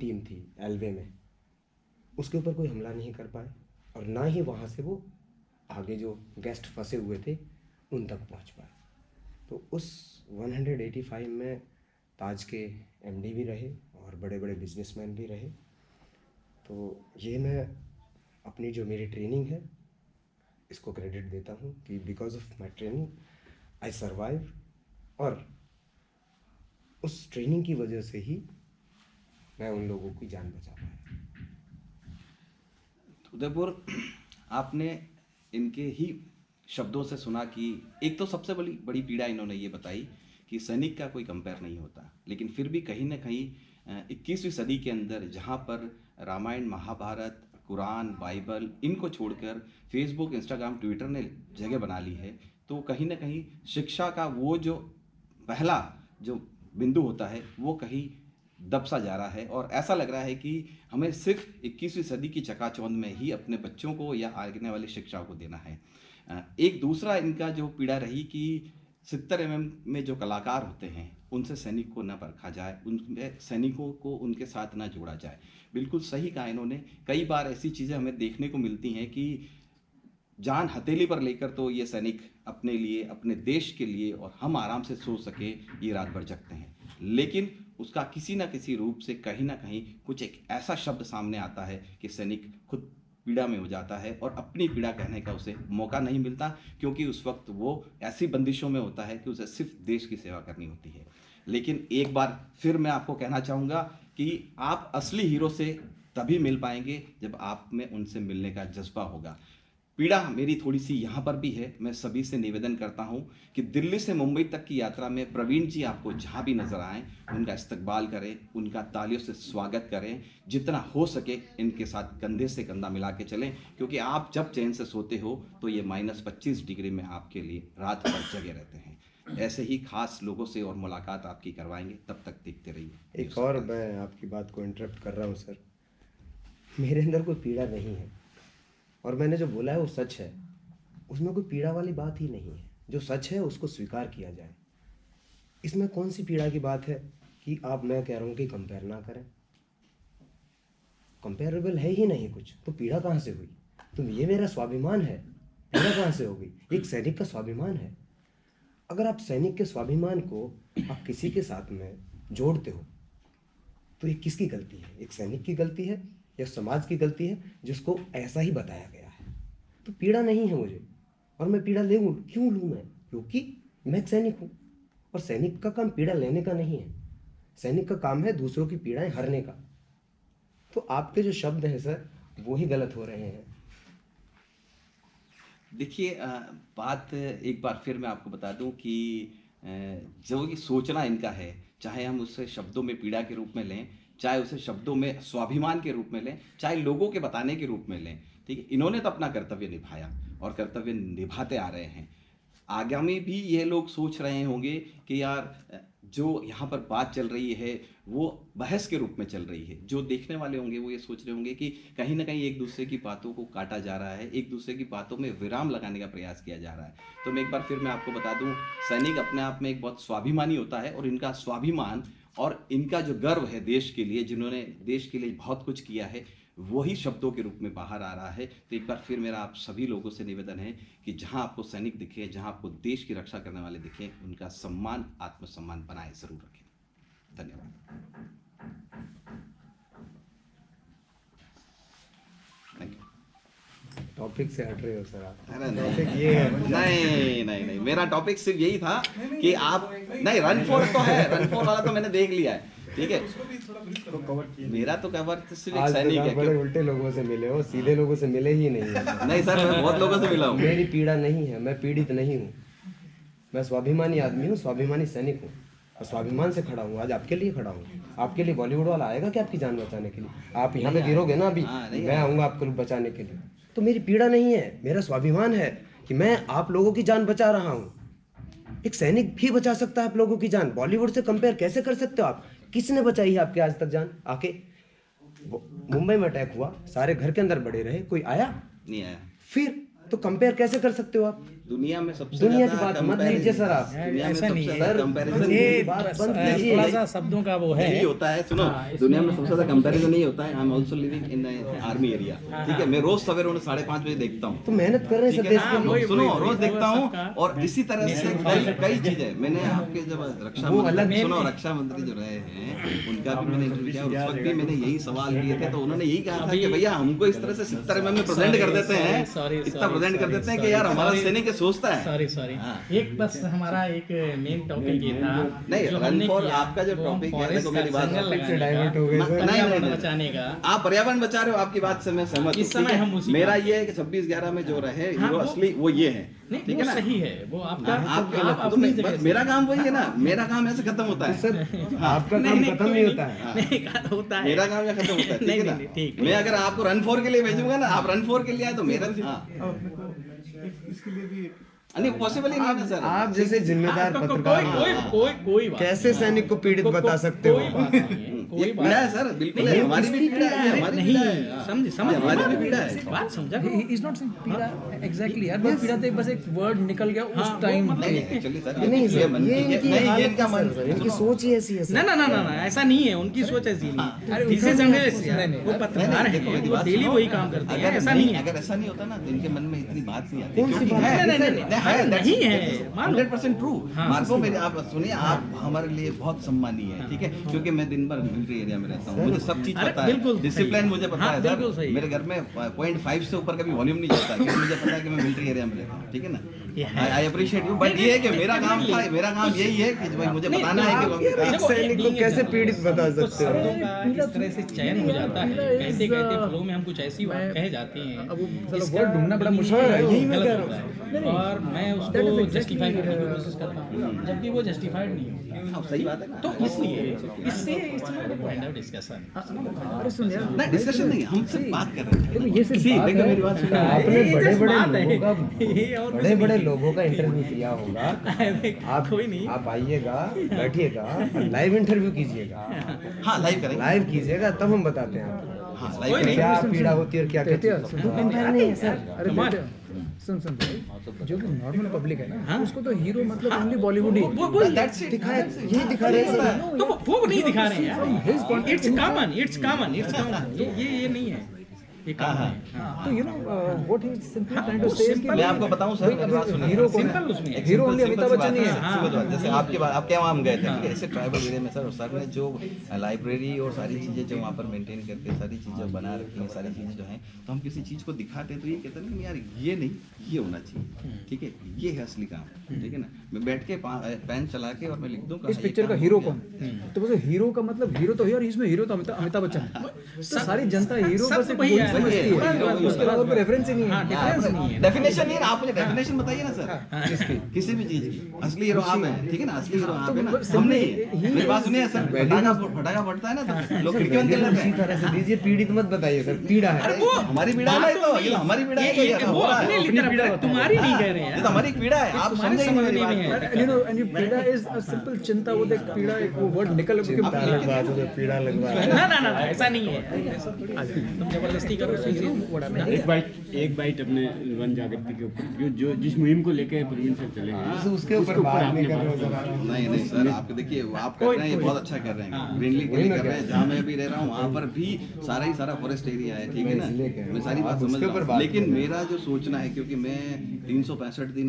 Team थी alloy में, उसके ऊपर कोई हमला नहीं कर पाए और ना ही वहाँ से वो आगे जो गेस्ट फंसे हुए थे उन तक पहुँच पाए। तो उस 185 में ताज के एमडी भी रहे और बड़े बड़े बिजनेसमैन भी रहे। तो ये मैं अपनी जो मेरी ट्रेनिंग है इसको क्रेडिट देता हूँ कि because of my training I survive, और उस ट्रेनिंग की वजह से ही मैं उन लोगों की जान बचा पाया। उदयपुर, आपने इनके ही शब्दों से सुना कि एक तो सबसे बड़ी बड़ी पीड़ा इन्होंने ये बताई कि सैनिक का कोई कंपेयर नहीं होता, लेकिन फिर भी कहीं ना कहीं 21वीं सदी के अंदर जहाँ पर रामायण, महाभारत, कुरान, बाइबल इनको छोड़कर फेसबुक, इंस्टाग्राम, ट्विटर ने जगह बना ली है, तो कहीं ना कहीं शिक्षा का वो जो पहला जो बिंदु होता है वो कहीं दबसा जा रहा है। और ऐसा लग रहा है कि हमें सिर्फ 21वीं सदी की चकाचौंध में ही अपने बच्चों को या आने वाली शिक्षा को देना है। एक दूसरा इनका जो पीड़ा रही कि 70 में जो कलाकार होते हैं उनसे सैनिक को न परखा जाए, उनमें सैनिकों को उनके साथ न जोड़ा जाए। बिल्कुल सही कहा इन्होंने। कई बार ऐसी चीज़ें हमें देखने को मिलती हैं कि जान हथेली पर लेकर तो ये सैनिक अपने लिए, अपने देश के लिए, और हम आराम से सो सके ये रात भर जगते हैं, लेकिन उसका किसी ना किसी रूप से कहीं ना कहीं कुछ एक ऐसा शब्द सामने आता है कि सैनिक खुद पीड़ा में हो जाता है और अपनी पीड़ा कहने का उसे मौका नहीं मिलता, क्योंकि उस वक्त वो ऐसी बंदिशों में होता है कि उसे सिर्फ देश की सेवा करनी होती है। लेकिन एक बार फिर मैं आपको कहना चाहूँगा कि आप असली हीरो से तभी मिल पाएंगे जब आप में उनसे मिलने का जज्बा होगा। पीड़ा मेरी थोड़ी सी यहाँ पर भी है। मैं सभी से निवेदन करता हूँ कि दिल्ली से मुंबई तक की यात्रा में प्रवीण जी आपको जहाँ भी नजर आएँ उनका इस्तकबाल करें, उनका तालियों से स्वागत करें, जितना हो सके इनके साथ कंधे से कंधा मिला के चलें, क्योंकि आप जब चैन से सोते हो तो ये -25 डिग्री में आपके लिए रात भर जगे रहते हैं। ऐसे ही खास लोगों से और मुलाकात आपकी करवाएंगे, तब तक देखते रहिए। एक और मैं आपकी बात को इंटरप्ट कर रहा हूँ सर, मेरे अंदर कोई पीड़ा नहीं है और मैंने जो बोला है वो सच है, उसमें कोई पीड़ा वाली बात ही नहीं है। जो सच है उसको स्वीकार किया जाए। इसमें कौन सी पीड़ा की बात है कि आप, मैं कह रहा हूँ कि कंपेयर ना करें, कंपेरेबल है ही नहीं कुछ, तो पीड़ा कहाँ से हुई? तो ये मेरा स्वाभिमान है, पीड़ा कहाँ से हो गई? एक सैनिक का स्वाभिमान है। अगर आप सैनिक के स्वाभिमान को आप किसी के साथ में जोड़ते हो तो ये किसकी गलती है? एक सैनिक की गलती है या समाज की गलती है जिसको ऐसा ही बताया गया है? तो पीड़ा नहीं है मुझे, और मैं पीड़ा लूँ क्यों लूँ मैं? क्योंकि मैं एक सैनिक हूँ और सैनिक का काम पीड़ा लेने का नहीं है, सैनिक का काम है दूसरों की पीड़ाएं हरने का। तो आपके जो शब्द हैं सर वो ही गलत हो रहे हैं। देखिए, बात एक बार फिर मैं आपको बता दूं कि जो ये सोचना इनका है, चाहे हम उसे शब्दों में पीड़ा के रूप में लें, चाहे उसे शब्दों में स्वाभिमान के रूप में लें, चाहे लोगों के बताने के रूप में लें, ठीक है, इन्होंने तो अपना कर्तव्य निभाया और कर्तव्य निभाते आ रहे हैं। आगामी भी ये लोग सोच रहे होंगे कि यार जो यहाँ पर बात चल रही है वो बहस के रूप में चल रही है। जो देखने वाले होंगे वो ये सोच रहे होंगे कि कहीं ना कहीं एक दूसरे की बातों को काटा जा रहा है, एक दूसरे की बातों में विराम लगाने का प्रयास किया जा रहा है। तो मैं एक बार फिर मैं आपको बता दूं, सैनिक अपने आप में एक बहुत स्वाभिमानी होता है और इनका स्वाभिमान और इनका जो गर्व है देश के लिए, जिन्होंने देश के लिए बहुत कुछ किया है, वही शब्दों के रूप में बाहर आ रहा है। तो एक बार फिर मेरा आप सभी लोगों से निवेदन है कि जहां आपको सैनिक दिखे, जहां आपको देश की रक्षा करने वाले दिखे, उनका सम्मान, आत्मसम्मान बनाए जरूर रखें। धन्यवाद। Thank you. टॉपिक से हट रहे हो सर आप। अरे टॉपिक ये है। नहीं, मेरा टॉपिक सिर्फ यही था कि आप नहीं, रन फॉर तो है, रन फॉर वाला तो मैंने देख लिया है, ठीक है। मेरा तो कवर सिर्फ एक आज सैनिक तक है। आप बड़े उल्टे लोगों से मिले हो, सीधे लोगों से मिले ही नहीं है। नहीं सर, मैं बहुत लोगों से मिला हूँ। मेरी पीड़ा नहीं है, मैं पीड़ित नहीं हूँ, मैं स्वाभिमानी आदमी हूँ, स्वाभिमानी सैनिक हूँ और स्वाभिमान से खड़ा हूँ। आज आपके लिए खड़ा हूँ। आपके लिए बॉलीवुड वाला आएगा क्या आपकी जान बचाने के लिए? आप यहाँ पे गिरोगे ना अभी, मैं आऊँगा आपको बचाने के लिए। तो मेरी पीड़ा नहीं है, मेरा स्वाभिमान है कि मैं आप लोगों की जान बचा रहा हूँ। एक सैनिक भी बचा सकता है आप लोगों की जान। बॉलीवुड से कंपेयर कैसे कर सकते हो आप? किसने बचाई है आपके आज तक जान? आके मुंबई में अटैक हुआ, सारे घर के अंदर बड़े रहे, कोई आया? नहीं आया। फिर तो कंपेयर कैसे कर सकते हो आप? दुनिया में सबसे दुनिया की ज्यादा बात मत comparison- लीजिए सर आप। दुनिया में ऐसा सबसे नहीं है। ज्यादा सर, कंपैरिजन ये बात बंद कीजिए। थोड़ा सा शब्दों का वो है। यही होता है, सुनो, हाँ, इसमें- दुनिया में सबसे ज्यादा कंपैरिजन नहीं होता है। I am also living in army area, ठीक है। मैं रोज सवेरे उन्हें 5:30 बजे देखता हूँ, तो मेहनत कर रहे हैं ठीक सर है देश ना? के लिए। वही- सुनो, वही- रोज वही देखता वो हूँ सबका और इसी तरह से कई चीजें मैंने आपके जब रक्षा वो मंत्री, अलग सुनो, रक्षा मंत्री जो रहे हैं उनका भी मैंने इंटरव्यू किया और उस वक्त भी मैंने यही सवाल किए थे, तो उन्होंने यही कहा था कि भैया हमको इस तरह से 70 में प्रेजेंट कर देते हैं, इतना प्रेजेंट कर देते हैं कि यार हमारा सैनिक ये सोचता है। सॉरी हाँ। एक बस हमारा एक मेन टॉपिक ये था नहीं, जो रन हमने फॉर किया, आपका जो वो हम टॉपिक है, forest देखो मेरी का बात जंगल टॉपिक से लगाने divert का, हो गए सर। पर्यावरण बचाने का। आप पर्यावरण बचा रहे हो, आपकी बात से मैं सहमत हूँ, इस समय ठीक है? हम उसी मेरा का- ये है कि 26/11 में जो रहे हाँ, हीरो वो- असली वो ये है, नहीं ठीक वो है ना? सही है, वो आपका आप आप तो अपनी मैं- जगह बस से- मेरा काम वही है ना, मेरा काम ऐसे खत्म होता है। सर आपका नहीं, काम नहीं, खत्म कोई नहीं होता है। नहीं होता है मेरा काम यहाँ खत्म होता है, ठीक नहीं, है ना? नहीं, ठीक। मैं अगर आपको रन फॉर के लिए भेजूंगा ना, आप रन फॉर के लिए आए तो मेरा हाँ नहीं पॉसिबल ही नहीं है ना सर। आप जैसे जिम्मेदार हाँ, पत्रकार कोई बात कैसे सैनिक को पीड़ित बता सकते हो? कोई बात नहीं है, कोई ये बात पीड़ा है सर, बिल्कुल है, नहीं, हमारी भी पीड़ा है, हमारी नहीं पीड़ा है, हाँ। समझ हमारी भी पीड़ा है। बात समझा इज नॉट सेइंग पीड़ा एग्जैक्टली यार, बस पीड़ा तो बस एक वर्ड निकल गया हाँ, उस वो टाइम मतलब पे। नहीं, actually सर, नहीं सर, मन ये की- इनकी नहीं, ये हालत इनका है मन, सर, इनकी सोच ही ऐसी है सर। ना ऐसा नहीं है, उनकी सोच ऐसी नहीं अरे है। इससे उनका जर्नलिस्ट नहीं, नहीं, वो पत्रकार नहीं, देखो, हैं, मेरी वो बात डेली सुनो। वही काम करते हैं, अगर ऐसा नहीं है। अगर ऐसा नहीं होता ना तो इनके मन में इतनी बात नहीं आती, कौन सी क्योंकि बात? है, नहीं, नहीं है, मानो। 100% ट्रू। हाँ। मार्को, मेरे आप सुनिए, आप हमारे लिए बहुत सम्मानीय है, ठीक है, क्योंकि मैं दिन भर मिलिट्री एरिया में रहता हूँ, मुझे सब चीज अरे, पता है, बिल्कुल डिसिप्लिन सही। मुझे पता हाँ, है बिल्कुल सर। सही। मेरे घर में 0.5 से ऊपर कभी वॉल्यूम नहीं जाता, क्योंकि मुझे पता है कि मैं मिलिट्री एरिया में रहता हूँ, ठीक है ना? ये है। आई अप्रिशिएट यू, बट ये है कि मेरा काम था, मेरा काम यही है कि भाई मुझे नहीं, बताना है आप- कि एक देखो, सैनिक को being a कैसे journalist, पीड़ित बता कुछ सकते हो? शब्दों का इस तरह से चयन हो जाता है, कहते कहते फ्लो में हम कुछ ऐसी बात मैं- कह जाते हैं अब वो मतलब जिसका वर्ड ढूंढना बड़ा meaning मुश्किल है, यही मैं गलत कह रहा होता हूँ। है। और मैं That is उसको exactly, जस्टिफाई करने की कोशिश करता हूँ, जबकि वो जस्टिफाइड नहीं होती। हाँ, सही बात है ना? तो इसलिए इससे पॉइंट ऑफ डिस्कशन। अरे सुन यार, नहीं, डिस्कशन नहीं, हम सिर्फ बात कर रहे हैं। देखो ये सिर्फ See, बात देखो है। मेरी बात सुनो। आपने ये बड़े just बड़े बात है। लोगों ये और का कुछ बड़े बड़े नहीं। लोगों का इंटरव्यू किया होगा। आप कोई नहीं। आप आइएगा, बैठिएगा और लाइव इंटरव्यू कीजिएगा, हाँ, लाइव करेंगे। लाइव कीजिएगा तब हम बताते हैं आपको हाँ, कोई लाइव नहीं। क्या पीड़ा होती है और क्या क्या कहते हैं, चीज़। सुनो, कंपेयर नहीं है सर। अरे कमाल। बेटे, सुन भाई, जो कि नॉर्मल पब्लिक है ना, हाँ। उसको तो हीरो मतलब ओनली बॉलीवुड ही वो That's it. दिखाया, यही दिखा रहे हैं सर। तो वो नहीं दिखा रहे हैं his point यार। of it's view- common, it's common, it's common. ये नहीं है, ये कॉमन है। तो you know what he simply trying to वो से इज simple कि मैं आपको बताऊं सर, मेरी बात सुनिए। हीरो कौन सिंपल है? उसमें है। हीरो ओनली अमिताभ बच्चन ही है। सिंपल बात, जैसे आपके बात, आपके वहाँ हम गए थे, ठीक है, ऐसे ट्राइबल एरिया में सर, सर ने जो लाइब्रेरी और सारी चीज़ें जो वहाँ पर मेंटेन करके सारी चीज़ें बना रखी हैं, सारी चीज़ें जो हैं, तो हम किसी चीज़ को दिखाते हैं तो ये कहते हैं ना यार ये नहीं, ये होना चाहिए, ठीक है, ये है असली काम, ठीक है ना? मैं बैठ के पेन चला के और मैं लिख दूँ इस पिक्चर का हीरो कौन? तो बस हीरो का मतलब हीरो तो है और इसमें हीरो तो अमिताभ बच्चन है। तो सारी जनता हीरो सब बस एक वही वही है। समझती वही है, है, वही उसके अलावा कोई रेफरेंस ही नहीं हाँ, है। डिफरेंस नहीं है। डेफिनेशन नहीं है, आप मुझे डेफिनेशन बताइए ना सर, किसी भी चीज़ की। असली हीरो आप हैं, ठीक है ना? असली हीरो आप है ना, हम नहीं है। मेरी बात सुनिए सर, फटाका फटता है ना तो लोग खिड़की बंद कर लेते उसी हैं। तरह से दीजिए, पीड़ित मत बताइए सर, पीड़ा है। अरे वो हमारी पीड़ा है ना, ये तो हमारी पीड़ा है, ये वो अपने लिए तरफ, तुम्हारी नहीं कह रहे ये हैं। तो हमारी पीड़ा है, आप तुम्हारे समझे नहीं मेरी समझने में बात है। को। And you know, and you पीड़ा is a simple चिंता, वो देख पीड़ा एक वो वर्ड निकल के चिंता अलग बात है, पीड़ा अलग बात है। ना ऐसा नहीं है। तुम जबरदस्ती करो एक बाइट अपने वन जागृति के ऊपर जो जिस मुहिम को लेके प्रवीण सर चले गए, तो उसके ऊपर बात नहीं कर रहे हो आपने सर। नहीं सर, आप देखिए, आप कर रहे हैं, ये बहुत अच्छा कर रहे हैं, ग्रीनली के लिए कर रहे हैं। जहाँ मैं भी रह रहा हूँ वहाँ पर भी सारा फॉरेस्ट एरिया है, ठीक है मैं इसलिए कह ना? रहा मैं हूँ, सारी आप बात उसके समझ रहा ऊपर हूँ, बात लेकिन करो। मेरा जो सोचना है, क्योंकि मैं 365 दिन